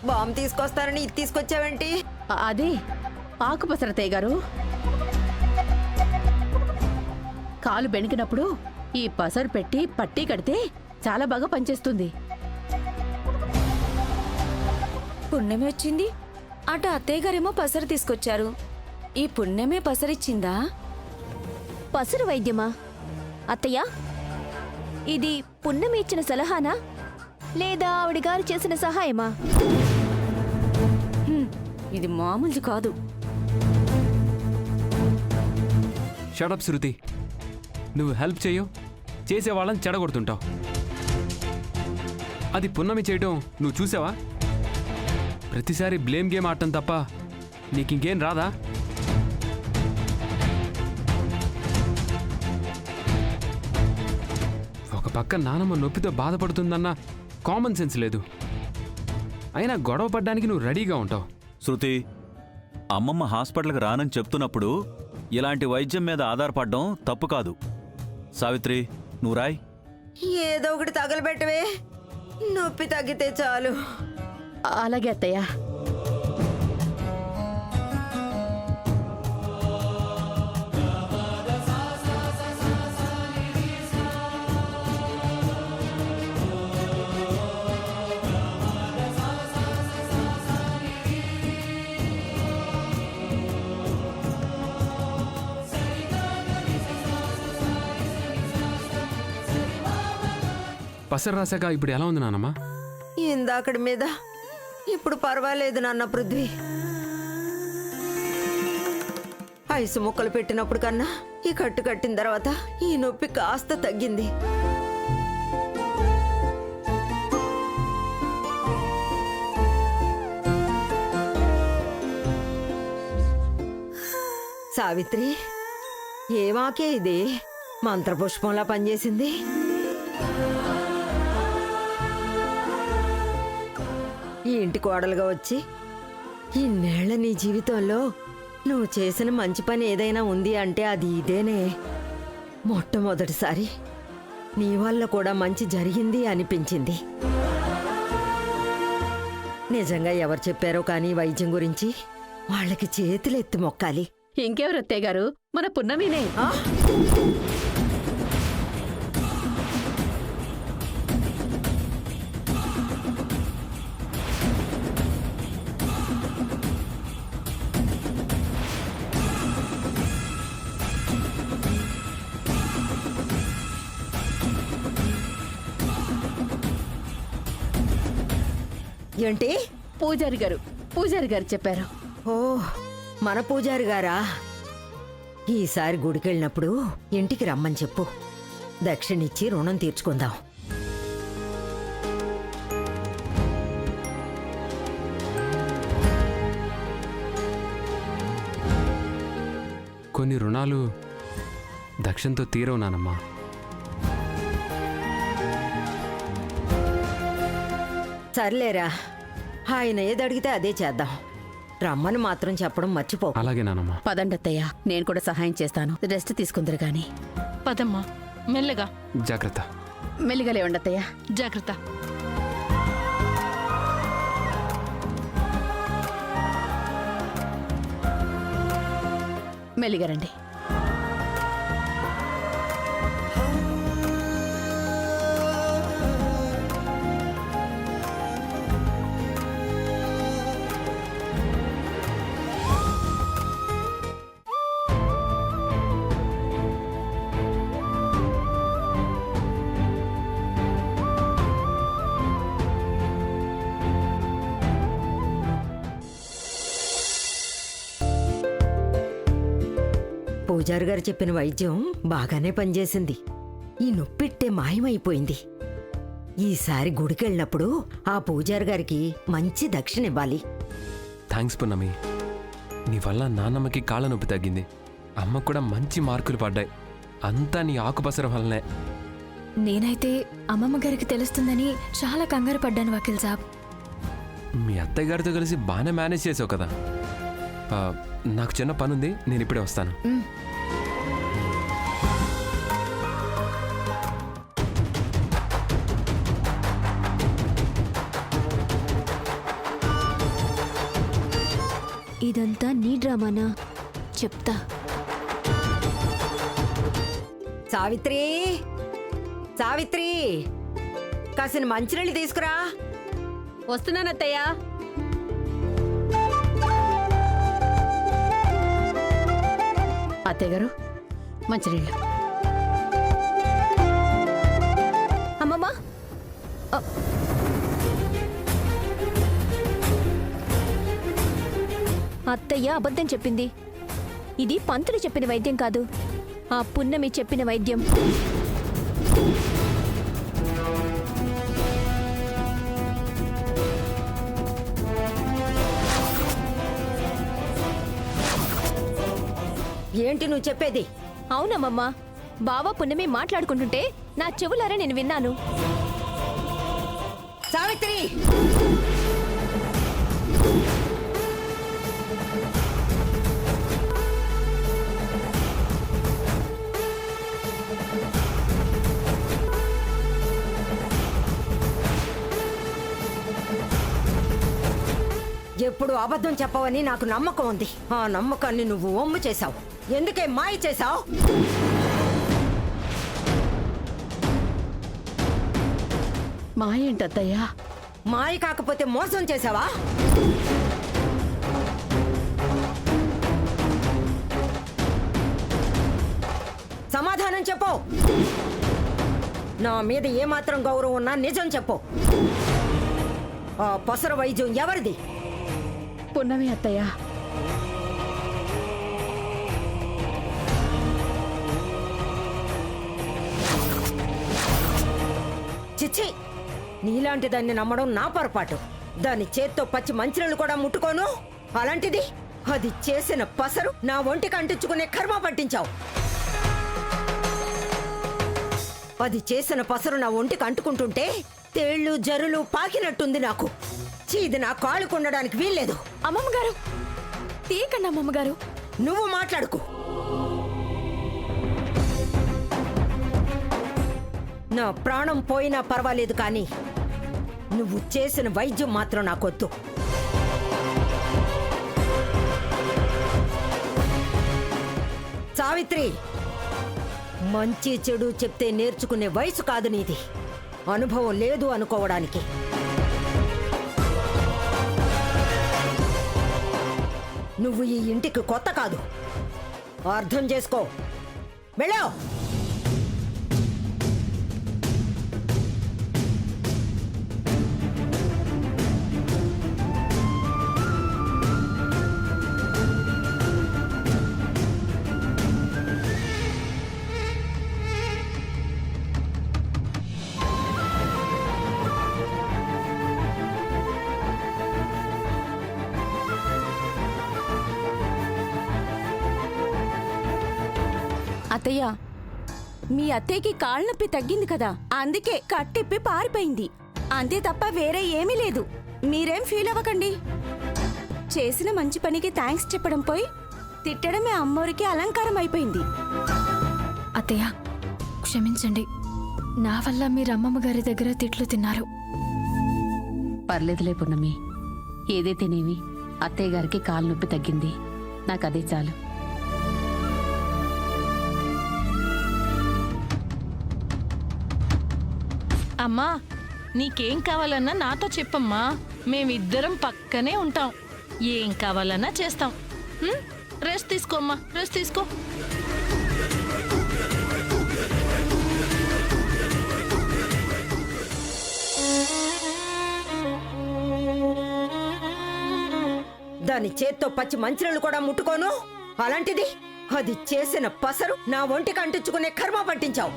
Bomb తీసుకొస్తానని ఇది తీసుకొచ్చావేంటి? అది ఆకుపసరతయ్య గారు. కాలు బెణికినప్పుడు ఈ పసరు పెట్టి పట్టీ కడితే చాలా బాగా పనిచేస్తుంది. పుణ్యమే వచ్చింది. అటు అత్తయ్య గారేమో పసరు తీసుకొచ్చారు. ఈ పుణ్యమే పసరిచ్చిందా? పసరు వైద్యమా? అత్తయ్య, ఇది పుణ్యమి ఇచ్చిన సలహానా లేదా ఆవిడగారు చేసిన సహాయమా? ఇది మామూలుది కాదు. షటప్ శృతి, నువ్వు హెల్ప్ చేయవు, చేసేవాళ్ళని చెడగొడుతుంటావు. అది పున్నమి చేయడం నువ్వు చూసావా? ప్రతిసారి బ్లేమ్ గేమ్ ఆడటం తప్ప నీకింకేం రాదా? ఒక పక్క నానమ్మ నొప్పితో బాధపడుతుందన్న కామన్ సెన్స్ లేదు. అయినా గొడవ పడ్డానికి నువ్వు రెడీగా ఉంటావు. శృతి, అమ్మమ్మ హాస్పిటల్కి రానని చెప్తున్నప్పుడు ఇలాంటి వైద్యం మీద ఆధారపడడం తప్పు కాదు. సావిత్రి, నువ్వు రాయ్. ఏదో ఒకటి తగలబెట్టవే, నొప్పి తగ్గితే చాలు. అలాగే అత్తయ్య. పసరు రాశాక ఇప్పుడు ఎలా ఉంది నానమ్మ? ఇందాకడి మీద ఇప్పుడు పర్వాలేదు నాన్న పృథ్వీ. ఐసు ముక్కలు పెట్టినప్పుడు కన్నా ఈ కట్టు కట్టిన తర్వాత ఈ నొప్పి కాస్త తగ్గింది. సావిత్రి, ఏమాకే ఇది మంత్రపుష్పంలా పనిచేసింది. ఈ ఇంటి కోడలుగా వచ్చి ఇన్నేళ్ల నీ జీవితంలో నువ్వు చేసిన మంచి పని ఏదైనా ఉంది అంటే అది ఇదేనే. మొట్టమొదటిసారి నీ వల్ల కూడా మంచి జరిగింది అనిపించింది. నిజంగా ఎవరు చెప్పారో కానీ వైద్యం గురించి వాళ్ళకి చేతులెత్తి మొక్కాలి. ఇంకెవరు అత్తయ్య గారు, మన పున్నమినే. ఏంటి? పూజారి గారు చెప్పారు. ఓ, మన పూజారి గారా? ఈసారి గుడికెళ్ళినప్పుడు ఇంటికి రమ్మని చెప్పు. దక్షిణిచ్చి రుణం తీర్చుకుందాం. కొన్ని రుణాలు దక్షిణతో తీరవు నానమ్మా. సర్లేరా, ఆయన ఏది అడిగితే అదే చేద్దాం. రమ్మని మాత్రం చెప్పడం మర్చిపో. అలాగే నానమ్మా. పదండి అత్తయ్య, నేను కూడా సహాయం చేస్తాను. రెస్ట్ తీసుకుందరు గాని. పదమ్మా, మెల్లగా. జాగ్రత్త. మెల్లిగా లేవండి అత్తయ్య. జాగ్రత్త. మెల్లిగా రండి. పూజారి గారు చెప్పిన వైద్యం బాగానే పనిచేసింది. ఈ నొప్పిట్టే మాయమైపోయింది. ఈసారి గుడికెళ్ళినప్పుడు ఆ పూజారి గారికి మంచి దక్షిణ ఇవ్వాలి. థ్యాంక్స్ పున్నమి. నీ వల్ల నాన్నమ్మకి కాళ్ళ నొప్పి తగ్గింది. అమ్మకు కూడా మంచి మార్కులు పడ్డాయి. అంతా నీ ఆకుపసరం వల్లనే. నేనైతే అమ్మమ్మ గారికి తెలుస్తుందని చాలా కంగారు పడ్డాను వకీల్ సాబ్. మీ అత్తయ్య గారితో కలిసి బాగానే మేనేజ్ చేసావు కదా. నాకు చిన్న పనుంది, నేను ఇప్పుడే వస్తాను. ఇదంతా నీ డ్రామానా? చెప్తా. సావిత్రి, సావిత్రి, కాసిన మంచినీళ్ళు తీసుకురా. వస్తున్నానత్తయ్య. అత్తయ్య గారు, మంచినీళ్ళు. అమ్మమ్మ, అత్తయ్య అబద్ధం చెప్పింది. ఇది పంతులు చెప్పిన వైద్యం కాదు, ఆ పున్నమి చెప్పిన వైద్యం. ఏంటి నువ్వు చెప్పేది? అవునమ్మమ్మ, బావ పున్నమి మాట్లాడుకుంటుంటే నా చెవులారా నేను విన్నాను. సావిత్రి, ఎప్పుడు అబద్ధం చెప్పవని నాకు నమ్మకం ఉంది. ఆ నమ్మకాన్ని నువ్వు ఒమ్ము చేశావు. ఎందుకే మాయ చేశావు? మా ఏంటత్తయ్యా? మాయ కాకపోతే మోసం చేశావా? సమాధానం చెప్పు. నా మీద ఏమాత్రం గౌరవం ఉన్నా నిజం చెప్పు. ఆ పసర వైద్యం ఎవరిది? పున్నమి అత్తయ్య. చిచ్చి, నీలాంటి దాన్ని నమ్మడం నా పొరపాటు. దాని చేత్తో పచ్చి మంచినీళ్ళు కూడా ముట్టుకోను. అలాంటిది అది చేసిన పసరు నా ఒంటికి అంటించుకునే కర్మ పట్టించావు. అది చేసిన పసరు నా ఒంటికి అంటుకుంటుంటే తేళ్లు జరులు పాకినట్టుంది నాకు. ఇది నా కాళ్ళు కొండడానికి వీల్లేదు. అమ్మమ్మ గారు, తీయకండి అమ్మమ్మ గారు. నువ్వు మాట్లాడుకు. నా ప్రాణం పోయినా పర్వాలేదు, కానీ నువ్వు చేసిన వైద్యం మాత్రం నాకొద్దు. సావిత్రి, మంచి చెడు చెప్తే నేర్చుకునే వయసు కాదు నీది. అనుభవం లేదు అనుకోవడానికి. నువ్వు ఈ ఇంటికి కొత్త కాదు, అర్థం చేసుకో. వెళ్ళావు. అత్తయ్య, మీ అత్తయ్యకి కాళ్ళ నొప్పి తగ్గింది కదా, అందుకే కట్టిప్పి పారిపోయింది. అంతే తప్ప వేరే ఏమీ లేదు. మీరేం ఫీల్ అవ్వకండి. చేసిన మంచి పనికి థ్యాంక్స్ చెప్పడం పోయి తిట్టడమే అమ్మోరికి అలంకారం అయిపోయింది. అత్తయ్య, క్షమించండి. నా వల్ల మీరు అమ్మమ్మ గారి దగ్గర తిట్లు తిన్నారు. పర్లేదులే పున్నమి. ఏదైతేనేమి అత్తయ్య గారికి కాలు నొప్పి తగ్గింది. నాకు అదే చాలు. అమ్మా, నీకేం కావాలన్నా నాతో చెప్పమ్మా. మేమిద్దరం పక్కనే ఉంటాం. ఏం కావాలన్నా చేస్తాం. రెస్ట్ తీసుకోమ్మా, రెస్ట్ తీసుకో. దాని చేత్తో పచ్చి మంచినీళ్ళు కూడా ముట్టుకోను. అలాంటిది అది చేసిన పసరు నా ఒంటికి అంటించుకునే కర్మ పట్టించావు.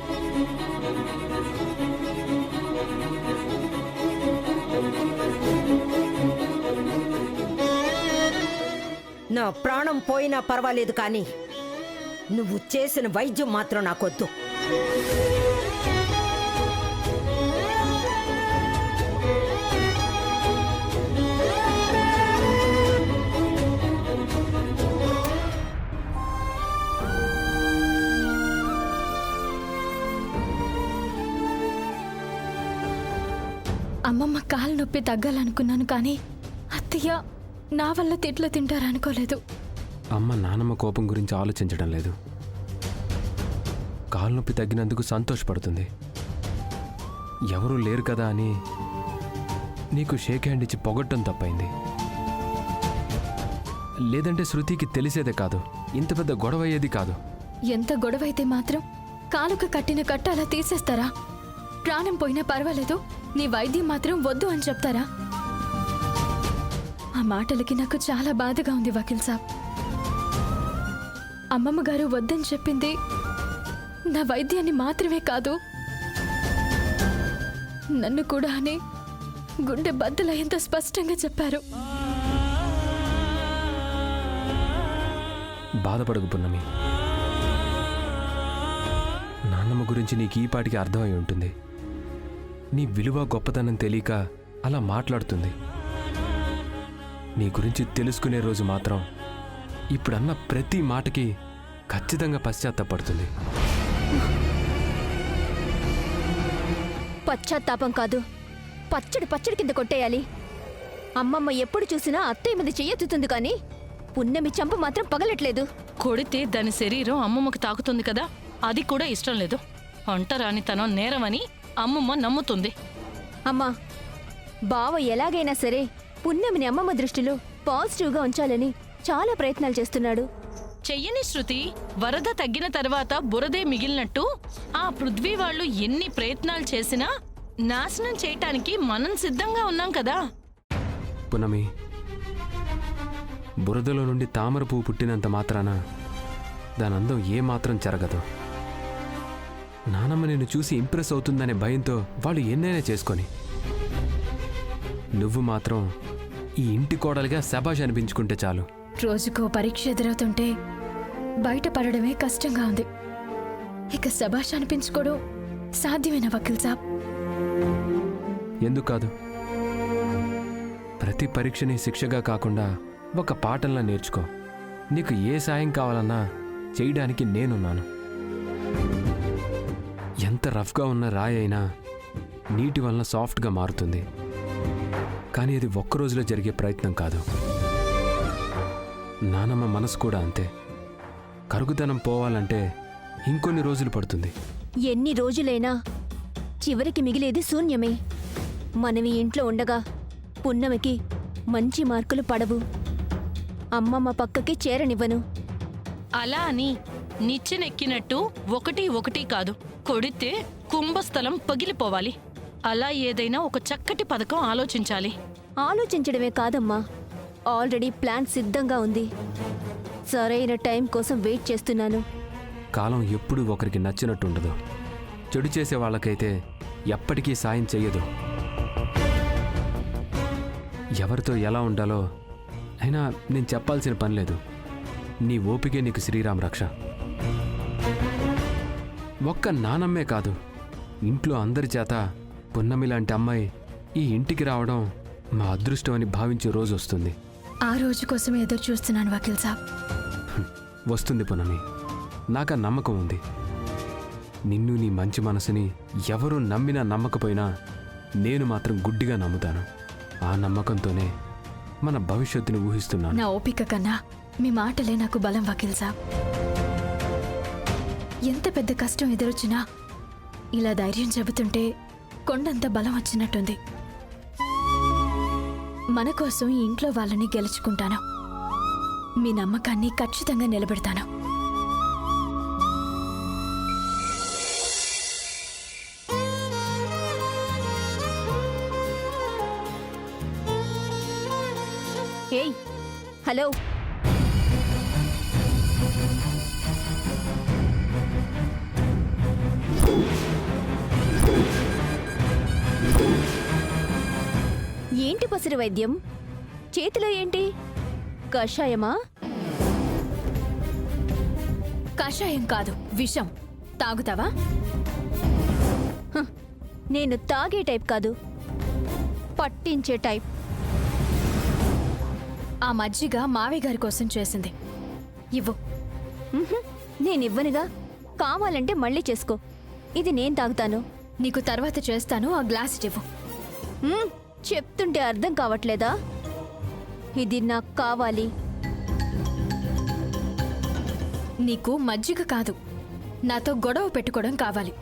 నా ప్రాణం పోయినా పర్వాలేదు, కానీ నువ్వు చేసిన వైద్యం మాత్రం నాకొద్దు. అమ్మమ్మ కాలు నొప్పి తగ్గాలనుకున్నాను, కానీ అత్తయ్య నా వల్ల తిట్లు తింటారనుకోలేదు. అమ్మ నానమ్మ కోపం గురించి ఆలోచించడం లేదు. కాలు నొప్పి తగ్గినందుకు సంతోషపడుతుంది. ఎవరూ లేరు కదా అని నీకు షేక్ హ్యాండ్ ఇచ్చి పొగట్టం తప్పైంది. లేదంటే శృతికి తెలిసేదే కాదు, ఇంత పెద్ద గొడవ అయ్యేది కాదు. ఎంత గొడవైతే మాత్రం కాలుకు కట్టిన కట్ట అలా తీసేస్తారా? ప్రాణం పోయినా పర్వాలేదు, నీ వైద్యం మాత్రం వద్దు అని చెప్తారా? ఆ మాటలకి నాకు చాలా బాధగా ఉంది వకీల్ సాబ్. అమ్మమ్మ గారు వద్దని చెప్పింది నా వైద్యాన్ని మాత్రమే కాదు, నన్ను కూడా అని గుండె బద్దలయ్యేంత స్పష్టంగా చెప్పారు. బాధపడకు పున్నమి. నాన్నమ్మ గురించి నీకు ఈ పాటికి అర్థమై ఉంటుంది. నీ విలువ గొప్పతనం తెలియక అలా మాట్లాడుతుంది. నీ గురించి తెలుసుకునే రోజు మాత్రం ఇప్పుడన్న ప్రతి మాటకి ఖచ్చితంగా పశ్చాత్తాపడుతుంది. పశ్చాత్తాపం కాదు, పచ్చడి పచ్చడి కింద కొట్టేయాలి. అమ్మమ్మ ఎప్పుడు చూసినా అత్తయ్య మీద చెయ్యెత్తుతుంది కానీ పున్నమి చంప మాత్రం పగలట్లేదు. కొడితే దాని శరీరం అమ్మమ్మకి తాకుతుంది కదా, అది కూడా ఇష్టం లేదు. అంటరానితనం నేరమని అమ్మమ్మ నమ్ముతుంది. అమ్మా, బావ ఎలాగైనా సరే పున్నమిని అమ్మమ్మ దృష్టిలో పాజిటివ్గా ఉంచాలని చాలా ప్రయత్నాలు చేస్తున్నాడు. చెయ్యని శృతి, వరద తగ్గిన తర్వాత బురదే మిగిలినట్టు ఆ పృథ్వీ వాళ్ళు ఎన్ని ప్రయత్నాలు చేసినా నాశనం చేయటానికి మనం సిద్ధంగా ఉన్నాం కదా. పున్నమి, బురదలో నుండి తామర పువ్వు పుట్టినంత మాత్రాన దాని అందం ఏమాత్రం చెరగదు. నానమ్మ నిన్ను చూసి ఇంప్రెస్ అవుతుందనే భయంతో వాళ్ళు ఎన్నైనా చేసుకొని, నువ్వు మాత్రం ఈ ఇంటి కోడలిగా శబాష్ అనిపించుకుంటే చాలు. రోజుకో పరీక్ష ఎదురవుతుంటే బయటపడడమే కష్టంగా ఉంది. ఇక శభాష్ అనిపించుకోవడం సాధ్యమేనా వకీల్ సాబ్? ఎందుకు కాదు? ప్రతి పరీక్షని శిక్షగా కాకుండా ఒక పాఠంలా నేర్చుకో. నీకు ఏ సాయం కావాలన్నా చేయడానికి నేనున్నాను. ఎంత రఫ్గా ఉన్న రాయి అయినా నీటి వలన సాఫ్ట్గా మారుతుంది. కానీ అది ఒక్క రోజులో జరిగే ప్రయత్నం కాదు. నానమ్మ మనసు కూడా అంతే. కరుగుదనం పోవాలంటే ఇంకొన్ని రోజులు పడుతుంది. ఎన్ని రోజులైనా చివరికి మిగిలేది శూన్యమే. మనవి ఇంట్లో ఉండగా పున్నమికి మంచి మార్కులు పడవు. అమ్మమ్మ పక్కకి చేరనివ్వను. అలా అని నిచ్చెనెక్కినట్టు ఒకటి ఒకటి కాదు, కొడితే కుంభస్థలం పగిలిపోవాలి. అలా ఏదైనా ఒక చక్కటి పథకం ఆలోచించాలి. ఆలోచించడమే కాదమ్మా, ఆల్రెడీ ప్లాన్ సిద్ధంగా ఉంది. సరైన టైం కోసం వెయిట్ చేస్తున్నాను. కాలం ఎప్పుడూ ఒకరికి నచ్చినట్టుండదు. చెడు చేసే వాళ్ళకైతే ఎప్పటికీ సాయం చెయ్యదు. ఎవరితో ఎలా ఉండాలో అయినా నేను చెప్పాల్సిన పని లేదు. నీ ఓపికే నీకు శ్రీరామ రక్ష. ఒక్క నానమ్మే కాదు, ఇంట్లో అందరి చేత పున్నమి లాంటి అమ్మాయి ఈ ఇంటికి రావడం మా అదృష్టం అని భావించే రోజు వస్తుంది. ఆ రోజు కోసం ఎదురు చూస్తున్నాను వకీల్ సాబ్. వస్తుంది పున్నమి, నాకు ఆ నమ్మకం ఉంది. నిన్ను, నీ మంచి మనసుని ఎవరూ నమ్మినా నమ్మకపోయినా నేను మాత్రం గుడ్డిగా నమ్ముతాను. ఆ నమ్మకంతోనే మన భవిష్యత్తుని ఊహిస్తున్నాను. నా ఓపిక కన్నా మీ మాటలే నాకు బలం వకీల్ సాబ్. ఎంత పెద్ద కష్టం ఎదురొచ్చినా ఇలా ధైర్యం చెబుతుంటే కొండంత బలం వచ్చినట్టుంది. మన కోసం ఈ ఇంట్లో వాళ్ళని గెలుచుకుంటాను. మీ నమ్మకాన్ని ఖచ్చితంగా నిలబెడతాను. ఏయ్ హలో, ఏంటి పసిరి వైద్యం? చేతిలో ఏంటి? కషాయమా? కషాయం కాదు, విషం. తాగుతావా? నేను తాగే టైప్ కాదు, పట్టించే టైప్. ఆ మజ్జిగ మావయ్య గారి కోసం చేసింది. ఇవ్వు. నేనివ్వనుగా. కావాలంటే మళ్ళీ చేసుకో. ఇది నేను తాగుతాను. నీకు తర్వాత చేస్తాను. ఆ గ్లాస్ ఇవ్వు. చెప్తుంటే అర్థం కావట్లేదా? ఇది నాకు కావాలి. నీకు మజ్జిగ కాదు, నాతో గొడవ పెట్టుకోవడం కావాలి,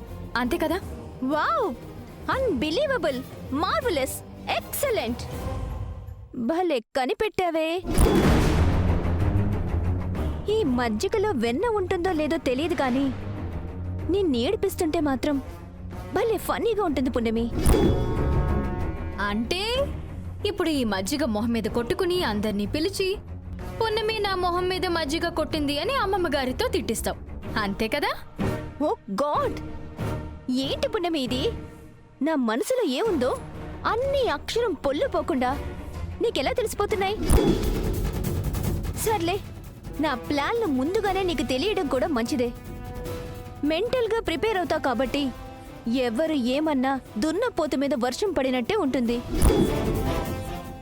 అంతే కదా? Wow, unbelievable, marvellous, excellent. భలే కనిపెట్టావే. ఈ మజ్జిగలో వెన్న ఉంటుందో లేదో తెలియదు కానీ నిన్ను ఏడిపిస్తుంటే మాత్రం భలే ఫన్నీగా ఉంటుంది పున్నమి. అంటే ఇప్పుడు ఈ మజ్జిగ మొహం మీద కొట్టుకుని అందర్నీ పిలిచి పున్నమి నా మొహం మీద మజ్జిగ కొట్టింది అని అమ్మమ్మ గారితో తిట్టిస్తావు, అంతే కదా? ఓ గాడ్, ఏంటి పున్నమి ఇది? నా మనసులో ఏముందో అన్ని అక్షరం పొల్లు పోకుండా నీకెలా తెలిసిపోతున్నాయి? సర్లే, నా ప్లాన్లు ముందుగానే నీకు తెలియడం కూడా మంచిదే. మెంటల్గా ప్రిపేర్ అవుతావు కాబట్టి ఎవరు ఏమన్నా దున్నపోతు మీద వర్షం పడినట్టే ఉంటుంది.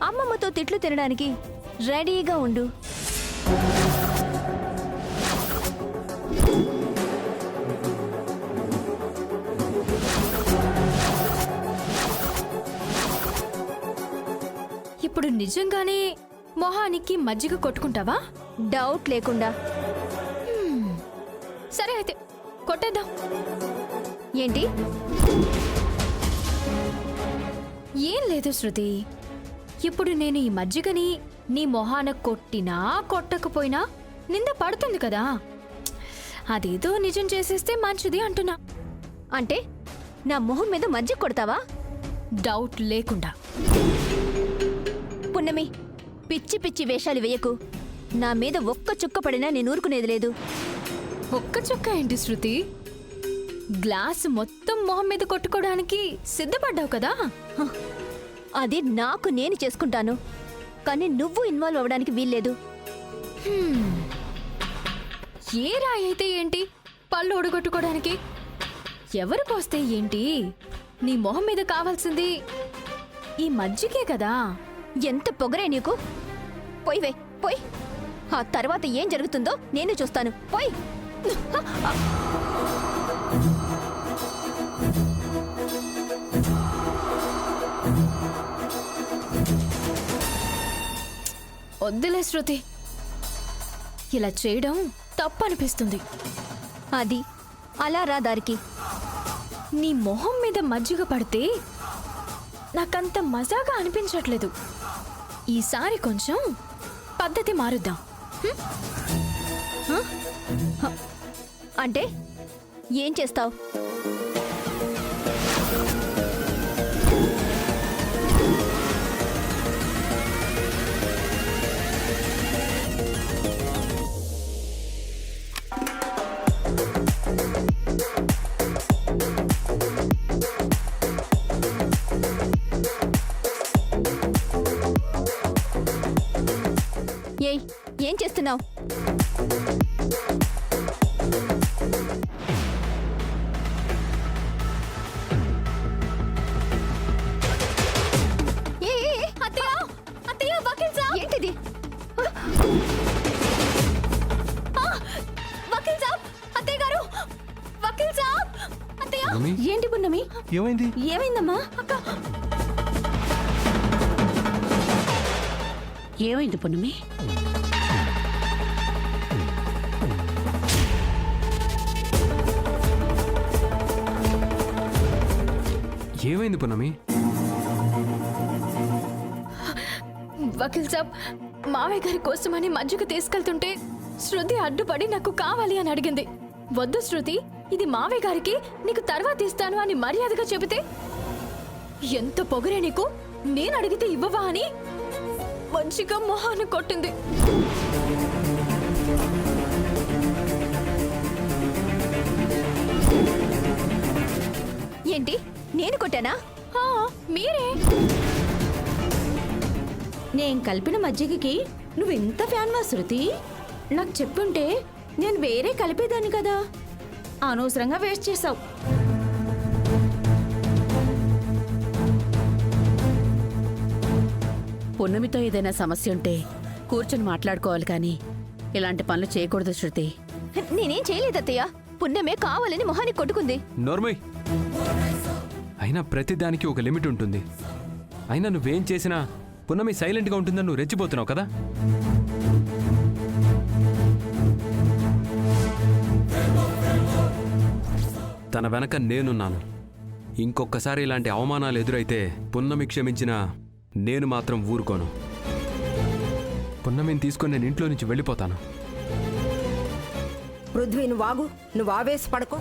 అమ్మమ్మతో తిట్లు తినడానికి రెడీగా ఉండు. ఇప్పుడు నిజంగానే మొహానికి మజ్జిగ కొట్టుకుంటావా? డౌట్ లేకుండా. సరే అయితే కొట్టేద్దాం. ఏంటి? ఏం లేదు శృతి, ఇప్పుడు నేను ఈ మజ్జిగని నీ మొహాన కొట్టినా కొట్టకపోయినా నింద పడుతుంది కదా, అదేదో నిజం చేసేస్తే మంచిది అంటున్నా. అంటే నా మొహం మీద మజ్జిగ కొడతావా? డౌట్ లేకుండా. పున్నమి, పిచ్చి పిచ్చి వేషాలు వేయకు. నా మీద ఒక్క చుక్క పడినా నేను ఊరుకునేది లేదు. ఒక్క చుక్క ఏంటి శృతి? గ్లాస్ మొత్తం మొహం మీద కొట్టుకోవడానికి సిద్ధపడ్డావు కదా. హ, అది నాకు నేను చేసుకుంటాను, కానీ నువ్వు ఇన్వాల్వ్ అవ్వడానికి వీల్లేదు. ఏ రాయి అయితే ఏంటి పళ్ళు ఒడగొట్టుకోవడానికి? ఎవరు పోస్తే ఏంటి? నీ మొహం మీద కావాల్సింది ఈ మజ్జిగే కదా. ఎంత పొగరే నీకు? పోయివే, పోయి. ఆ తర్వాత ఏం జరుగుతుందో నేను చూస్తాను. పోయి. వద్దులే శృతి, ఇలా చేయడం తప్పనిపిస్తుంది. అది అలా రా దారికి. నీ మొహం మీద మజ్జిగ పడితే నాకంత మజాగా అనిపించట్లేదు. ఈసారి కొంచెం పద్ధతి మారుద్దాం. అంటే ఏం చేస్తావు? ఏయ్, ఏం చేస్తున్నావు? ఏంటిది? వకీల్ సాబ్, అత్తయ్య గారు, వకీల్ సాబ్, అత్తయ్య. ఏంటి పున్నమి? ఏమైంది? ఏమైందమ్మా? ఏమైంది పున్నమి? ఏమైంది పున్నమి? వకీల్ సాబ్, మావయ్య గారి కోసమని మజ్జిగ తీసుకెళ్తుంటే శృతి అడ్డుపడి నాకు కావాలి అని అడిగింది. వద్దు శృతి, ఇది మావయ్య గారికి, నీకు తర్వాత ఇస్తాను అని మర్యాదగా చెబితే ఎంత పొగరే నీకు, నేను అడిగితే ఇవ్వవా అని మజ్జిగ మొహాన కొట్టింది. ఏంటి, నేను కొట్టానా? మీరే. నేను కలిపిన మజ్జిగకి నువ్వు ఇంత ఫ్యాన్వా శృతి? నాకు చెప్పుంటే నేను వేరే కలిపేదాన్ని కదా. అనవసరంగా వేస్ట్ చేసావు. పున్నమితో ఏదైనా సమస్య ఉంటే కూర్చొని మాట్లాడుకోవాలి కానీ ఇలాంటి పనులు చేయకూడదు శృతి. నేనేం చేయలేదు అత్తయ్య. పున్నమే కావాలని మొహానికి కొట్టుకుంది. నోర్మయ్, అయినా ప్రతిదానికి ఒక లిమిట్ ఉంటుంది. అయినా నువ్వేం చేసినా పున్నమి సైలెంట్గా ఉంటుందని నువ్వు రెచ్చిపోతున్నావు కదా? తన వెనక నేనున్నాను. ఇంకొకసారి ఇలాంటి అవమానాలు ఎదురైతే పున్నమి క్షమించినా నేను మాత్రం ఊరుకోను. పున్నమిని తీసుకొని నేను ఇంట్లో నుంచి వెళ్ళిపోతాను. పృథ్వీ నువ్వు ఆగు, నువ్వు ఆవేశపడకు.